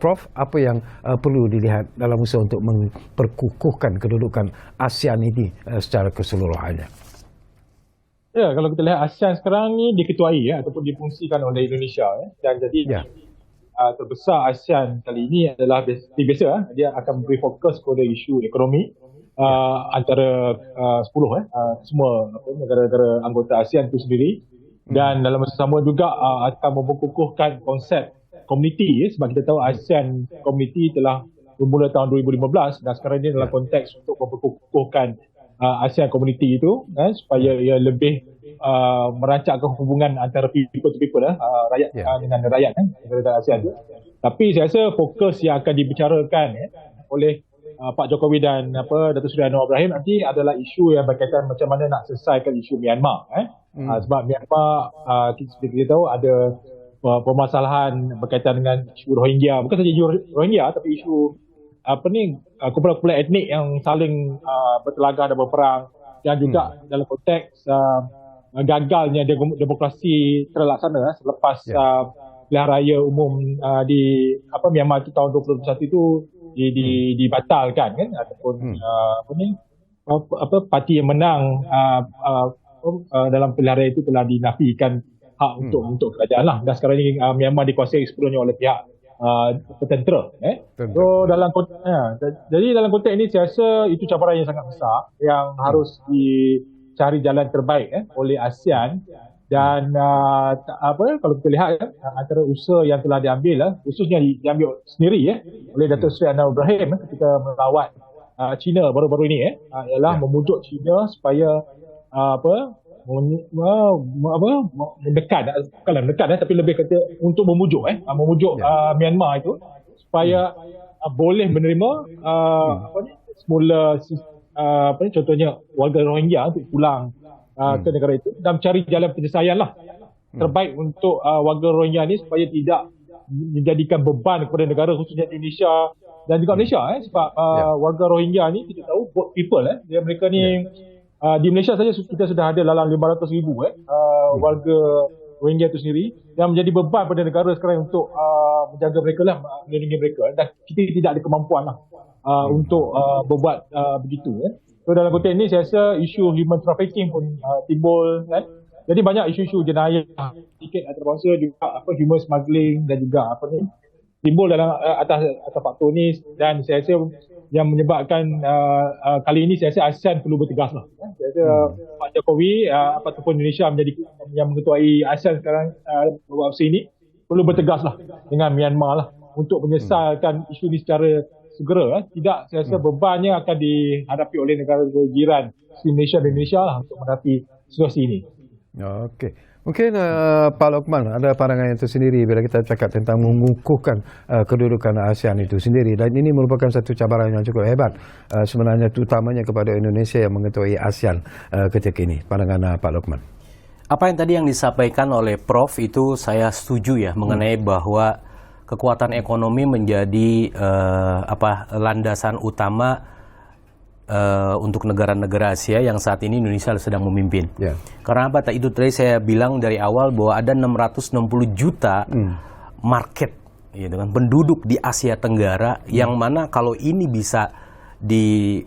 Prof, apa yang perlu dilihat dalam usaha untuk memperkukuhkan kedudukan ASEAN ini secara keseluruhannya? Ya, kalau kita lihat ASEAN sekarang ni diketuai ataupun difungsikan oleh Indonesia dan jadi terbesar ASEAN kali ini adalah biasa dia akan beri fokus kepada isu ekonomi antara 10 semua negara-negara anggota ASEAN itu sendiri, dan dalam masa sama juga akan memperkukuhkan konsep komuniti sebab kita tahu ASEAN Community telah bermula tahun 2015 dan sekarang ini dalam konteks untuk memperkukuhkan ASEAN Community itu supaya ia lebih merancangkan hubungan antara people to people rakyat dengan rakyat negara ASEAN itu. Tapi saya rasa fokus yang akan dibicarakan oleh Pak Jokowi dan Datuk Seri Anwar Ibrahim nanti adalah isu yang berkaitan macam mana nak selesaikan isu Myanmar. Sebab Myanmar kita tahu ada permasalahan berkaitan dengan isu Rohingya, bukan saja isu Rohingya tapi isu kumpulan-kumpulan etnik yang saling bertelagah dan berperang, dan juga dalam konteks gagalnya demokrasi terlaksana selepas pilihan raya umum di Myanmar itu tahun 2021 itu dibatalkan kan, ataupun parti yang menang dalam pilihan raya itu telah dinafikan hak untuk kerajaan lah, dan sekarang ini Myanmar dikuasai sepenuhnya oleh pihak tentera. So jadi dalam konteks ini saya rasa itu cabaran yang sangat besar yang harus dicari jalan terbaik oleh ASEAN Dan kalau kita lihat antara usaha yang telah diambil, khususnya diambil sendiri oleh Datuk Seri Anwar Ibrahim ketika melawat China baru-baru ini ialah memujuk China supaya bukanlah mendekat tapi lebih kata untuk memujuk Myanmar itu supaya boleh menerima semula contohnya warga Rohingya untuk pulang ke negara itu dan mencari jalan penyelesaian terbaik untuk warga Rohingya ni supaya tidak menjadikan beban kepada negara khususnya Indonesia dan juga Malaysia sebab warga Rohingya ni kita tahu boat people mereka ni di Malaysia saja kita sudah ada dalam 500,000 warga Rohingya itu sendiri yang menjadi beban pada negara sekarang untuk menjaga mereka melindungi mereka dan kita tidak ada kemampuan untuk berbuat begitu So dalam konteks ini saya rasa isu human trafficking pun timbul Jadi banyak isu-isu jenayah sedikit antarabangsa juga human smuggling dan juga timbul dalam atas faktor ni dan saya rasa yang menyebabkan kali ini saya rasa ASEAN perlu bertegas Saya rasa Pak Jokowi ataupun Indonesia menjadi yang mengetuai ASEAN sekarang beberapa masa ini perlu bertegas dengan Myanmar untuk menyelesaikan isu ini secara segera. Tidak, saya rasa bebannya akan dihadapi oleh negara jiran Malaysia dan Indonesia untuk menghadapi situasi ini. Okey. Mungkin Pak Lokman ada pandangan itu sendiri bila kita cakap tentang mengukuhkan kedudukan ASEAN itu sendiri dan ini merupakan satu cabaran yang cukup hebat sebenarnya terutamanya kepada Indonesia yang mengetuai ASEAN ketika ini. Pandangan Pak Lokman. Apa yang tadi yang disampaikan oleh Prof itu saya setuju mengenai bahwa kekuatan ekonomi menjadi landasan utama untuk negara-negara Asia yang saat ini Indonesia sedang memimpin. Karena apa? Itu tadi saya bilang dari awal bahwa ada 660 juta market penduduk di Asia Tenggara yang mana kalau ini bisa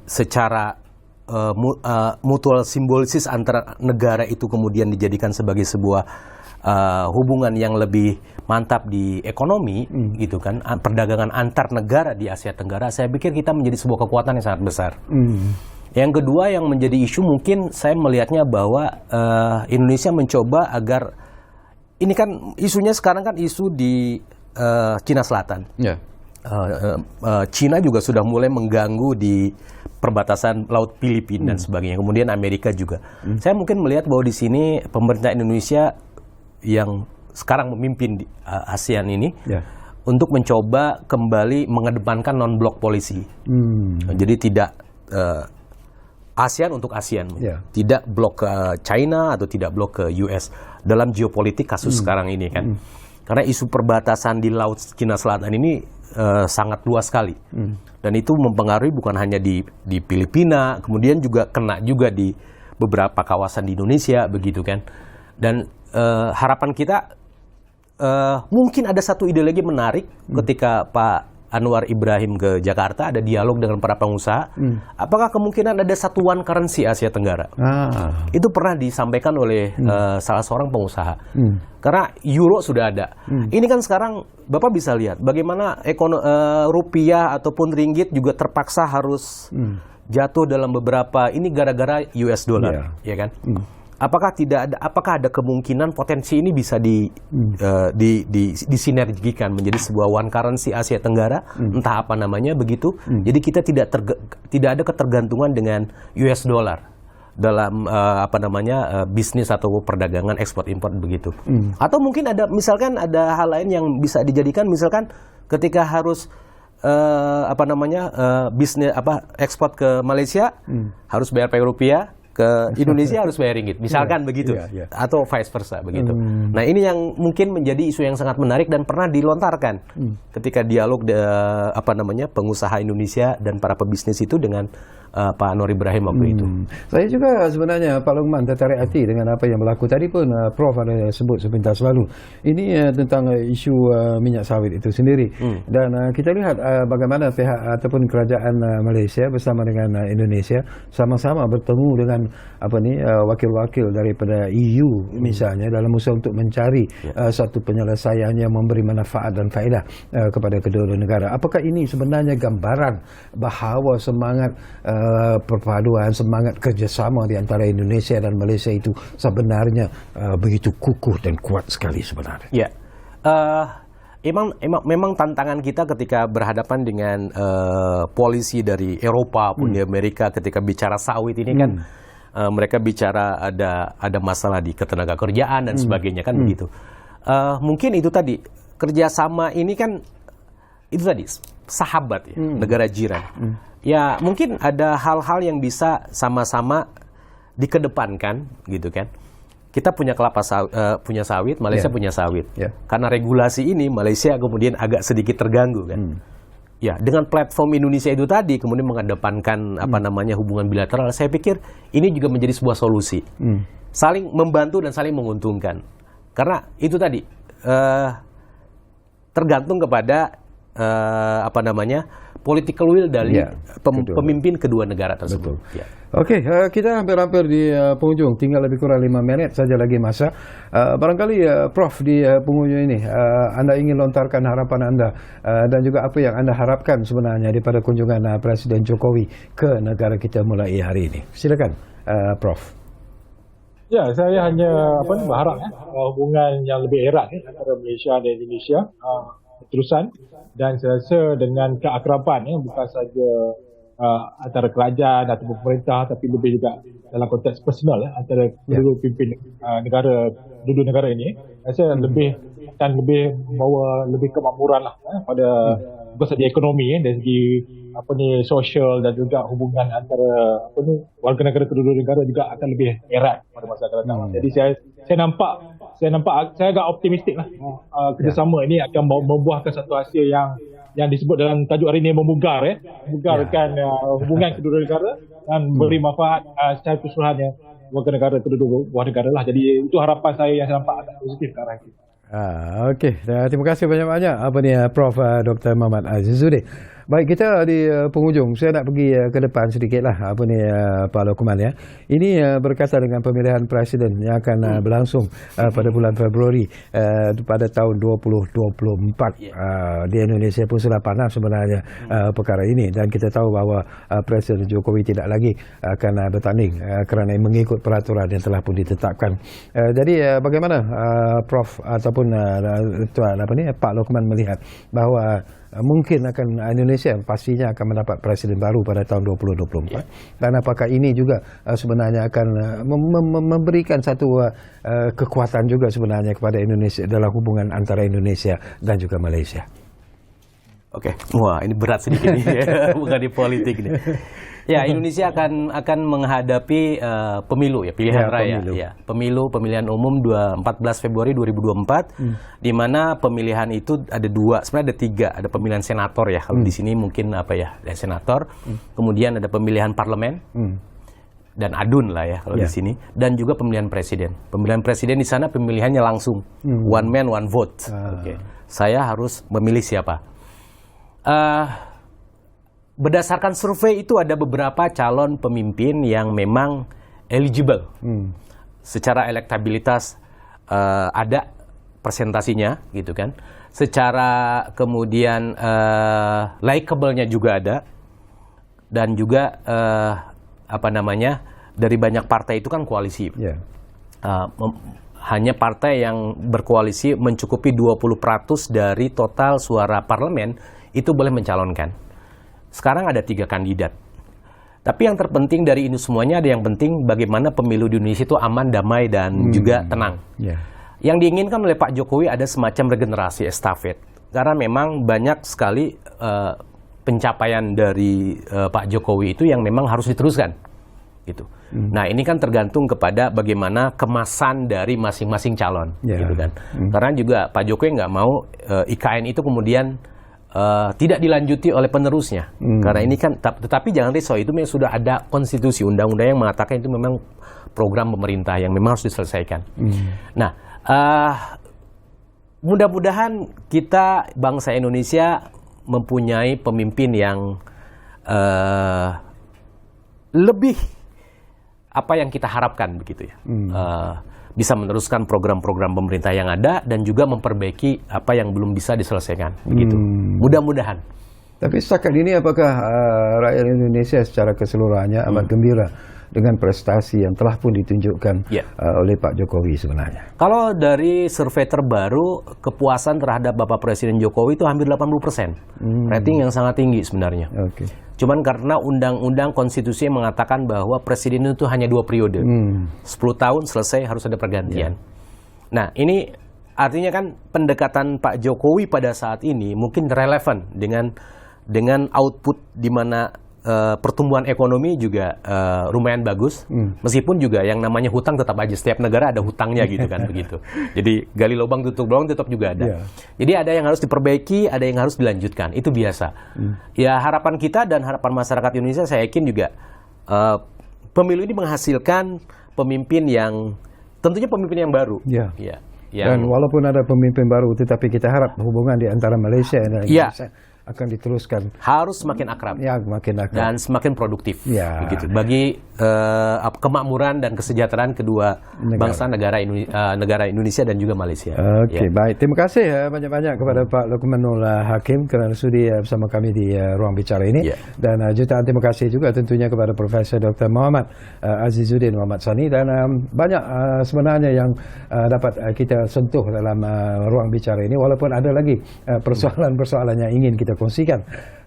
secara mutual simbolisis antara negara itu kemudian dijadikan sebagai sebuah hubungan yang lebih mantap di ekonomi perdagangan antar negara di Asia Tenggara, saya pikir kita menjadi sebuah kekuatan yang sangat besar. Yang kedua yang menjadi isu mungkin saya melihatnya bahwa Indonesia mencoba agar ini kan isunya sekarang kan isu di Cina Selatan. Cina juga sudah mulai mengganggu di perbatasan Laut Filipina dan sebagainya. Kemudian Amerika juga. Saya mungkin melihat bahwa di sini pemerintah Indonesia yang sekarang memimpin di ASEAN ini untuk mencoba kembali mengedepankan non-blok policy. Jadi tidak ASEAN untuk ASEAN, tidak blok ke China atau tidak blok ke US dalam geopolitik kasus sekarang ini kan. Karena isu perbatasan di Laut Cina Selatan ini sangat luas sekali. Dan itu mempengaruhi bukan hanya di Filipina, kemudian juga kena juga di beberapa kawasan di Indonesia begitu kan. Dan harapan kita mungkin ada satu ide lagi menarik ketika Pak Anwar Ibrahim ke Jakarta, ada dialog dengan para pengusaha. Apakah kemungkinan ada satu one currency Asia Tenggara? Itu pernah disampaikan oleh salah seorang pengusaha. Karena euro sudah ada. Ini kan sekarang Bapak bisa lihat bagaimana rupiah ataupun ringgit juga terpaksa harus jatuh dalam beberapa ini gara-gara US dollar, ya kan? Apakah ada kemungkinan potensi ini bisa disinergikan menjadi sebuah one currency Asia Tenggara, entah apa namanya begitu. Jadi kita tidak ada ketergantungan dengan US dollar dalam bisnis atau perdagangan ekspor impor begitu. Atau mungkin misalkan ada hal lain yang bisa dijadikan, misalkan ketika harus bisnis ekspor ke Malaysia harus bayar pakai rupiah, ke Indonesia harus bayar ringgit, misalkan begitu, atau vice versa begitu. Nah ini yang mungkin menjadi isu yang sangat menarik dan pernah dilontarkan ketika dialog pengusaha Indonesia dan para pebisnis itu dengan Pak Anwar Ibrahim waktu itu. Saya juga sebenarnya Pak Lokman tertarik hati dengan apa yang berlaku tadi pun Prof ada sebut sebentar selalu. Ini tentang isu minyak sawit itu sendiri. Dan kita lihat bagaimana pihak ataupun kerajaan Malaysia bersama dengan Indonesia sama-sama bertemu dengan wakil-wakil daripada EU misalnya dalam usaha untuk mencari satu penyelesaian yang memberi manfaat dan faedah kepada kedua-dua negara. Apakah ini sebenarnya gambaran bahawa semangat perpaduan semangat kerjasama di antara Indonesia dan Malaysia itu sebenarnya begitu kukuh dan kuat sekali sebenarnya. Ya, memang tantangan kita ketika berhadapan dengan polisi dari Eropa pun di Amerika ketika bicara sawit ini kan mereka bicara ada masalah di ketenaga kerjaan dan sebagainya kan begitu. Mungkin itu tadi kerjasama ini kan itu tadi sahabat ya, negara jiran. Ya mungkin ada hal-hal yang bisa sama-sama dikedepankan gitu kan. Kita punya punya sawit, Malaysia punya sawit. Karena regulasi ini Malaysia kemudian agak sedikit terganggu kan. Ya, dengan platform Indonesia itu tadi kemudian mengedepankan hubungan bilateral, saya pikir ini juga menjadi sebuah solusi. Saling membantu dan saling menguntungkan. Karena itu tadi tergantung kepada political will dari pemimpin kedua negara tersebut. Ya. Oke, kita hampir-hampir di penghujung, tinggal lebih kurang 5 menit saja lagi masa. Barangkali Prof di penghujung ini, Anda ingin lontarkan harapan Anda dan juga apa yang Anda harapkan sebenarnya daripada kunjungan Presiden Jokowi ke negara kita mulai hari ini. Silakan, Prof. Ya, saya hanya berharap hubungan yang lebih erat antara Malaysia dan Indonesia terusan, dan saya rasa dengan keakraban bukan saja antara kerajaan atau pemerintah, tapi lebih juga dalam konteks personal antara kedua pimpin dua negara ini, saya akan lebih bawa lebih kemakmuran pada bukan saja ekonomi dari segi sosial, dan juga hubungan antara warga negara kedua negara juga akan lebih erat pada masa akan datang. Jadi saya nampak saya agak optimistik kerjasama ini akan membuahkan satu hasil yang disebut dalam tajuk hari ini membugarkan hubungan kedua negara dan beri manfaat secara keseluruhannya warga negara kedua negara lah. Jadi itu harapan saya yang saya nampak agak positif ke arah itu. Okey, terima kasih banyak-banyak Prof Dr. Muhammad Azizuddin. Baik, kita di penghujung. Saya nak pergi ke depan sedikitlah Pak Lokman ya. Ini berkaitan dengan pemilihan presiden yang akan berlangsung pada bulan Februari pada tahun 2024. Di Indonesia pun sudah panas sebenarnya perkara ini, dan kita tahu bahawa Presiden Jokowi tidak lagi akan bertanding kerana mengikut peraturan yang telah pun ditetapkan. Jadi bagaimana Prof ataupun Pak Lokman melihat bahawa mungkin akan Indonesia pastinya akan mendapat presiden baru pada tahun 2024, dan apakah ini juga sebenarnya akan memberikan satu kekuatan juga sebenarnya kepada Indonesia dalam hubungan antara Indonesia dan juga Malaysia? Oke, wah ini berat sedikit nih, bukan di politik nih. Ya, Indonesia akan menghadapi pemilu pilihan raya. Pemilihan umum 14 Februari 2024, di mana pemilihan itu ada dua, sebenarnya ada tiga, ada pemilihan senator ya. Kalau di sini mungkin senator, kemudian ada pemilihan parlemen. Dan adun lah ya kalau di sini, dan juga pemilihan presiden. Pemilihan presiden di sana pemilihannya langsung, one man one vote. Saya harus memilih siapa. Berdasarkan survei itu ada beberapa calon pemimpin yang memang eligible. Secara elektabilitas ada presentasinya gitu kan. Secara kemudian likable-nya juga ada. Dan juga dari banyak partai itu kan koalisi. Hanya partai yang berkoalisi mencukupi 20% dari total suara parlemen itu boleh mencalonkan. Sekarang ada 3 kandidat. Tapi yang terpenting dari ini semuanya, ada yang penting bagaimana pemilu di Indonesia itu aman, damai, dan juga tenang. Yang diinginkan oleh Pak Jokowi ada semacam regenerasi estafet. Karena memang banyak sekali pencapaian dari Pak Jokowi itu yang memang harus diteruskan. Gitu. Nah ini kan tergantung kepada bagaimana kemasan dari masing-masing calon. Gitu kan. Karena juga Pak Jokowi nggak mau IKN itu kemudian tidak dilanjuti oleh penerusnya, karena ini kan, tetapi jangan risau, itu memang sudah ada konstitusi, undang-undang yang mengatakan itu memang program pemerintah yang memang harus diselesaikan. Nah, mudah-mudahan kita bangsa Indonesia mempunyai pemimpin yang lebih apa yang kita harapkan begitu ya. Bisa meneruskan program-program pemerintah yang ada dan juga memperbaiki apa yang belum bisa diselesaikan begitu. Mudah-mudahan. Tapi setakat ini apakah rakyat Indonesia secara keseluruhannya amat gembira dengan prestasi yang telah pun ditunjukkan oleh Pak Jokowi sebenarnya? Kalau dari survei terbaru, kepuasan terhadap Bapak Presiden Jokowi itu hampir 80%. Rating yang sangat tinggi sebenarnya. Cuman karena undang-undang konstitusi mengatakan bahwa presiden itu hanya 2 periode. 10 tahun selesai, harus ada pergantian. Nah, ini artinya kan pendekatan Pak Jokowi pada saat ini mungkin relevan dengan output di mana pertumbuhan ekonomi juga lumayan bagus, meskipun juga yang namanya hutang tetap aja, setiap negara ada hutangnya gitu kan begitu. Jadi gali lubang tutup lubang tetap juga ada. Jadi ada yang harus diperbaiki, ada yang harus dilanjutkan, itu biasa. Ya harapan kita dan harapan masyarakat Indonesia, saya yakin juga pemilu ini menghasilkan pemimpin yang tentunya pemimpin yang baru. Dan walaupun ada pemimpin baru, tetapi kita harap hubungan di antara Malaysia dan Indonesia akan diteruskan, harus semakin akrab, makin akrab dan semakin produktif, begitu bagi kemakmuran dan kesejahteraan kedua bangsa negara Indonesia dan juga Malaysia. Baik, terima kasih banyak-banyak kepada Pak Luqmanul Hakim kerana sudi bersama kami di ruang bicara ini, dan jutaan terima kasih juga tentunya kepada Profesor Dr. Muhammad Azizuddin Muhammad Sani, dan banyak sebenarnya yang dapat kita sentuh dalam ruang bicara ini, walaupun ada lagi persoalan-persoalan yang ingin kita kongsikan.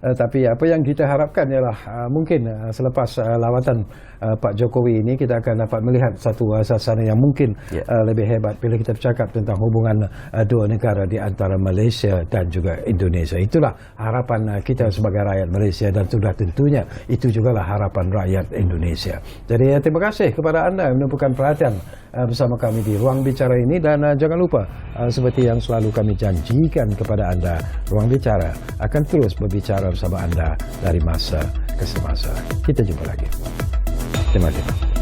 Tapi apa yang kita harapkan ialah mungkin selepas lawatan Pak Jokowi ini, kita akan dapat melihat satu suasana yang mungkin lebih hebat bila kita bercakap tentang hubungan dua negara di antara Malaysia dan juga Indonesia. Itulah harapan kita sebagai rakyat Malaysia, dan sudah tentunya itu jugalah harapan rakyat Indonesia. Jadi terima kasih kepada anda yang menumpukan perhatian bersama kami di ruang bicara ini, dan jangan lupa seperti yang selalu kami janjikan kepada anda, ruang bicara akan terus berbicara bersama anda dari masa ke semasa. Kita jumpa lagi. Terima kasih.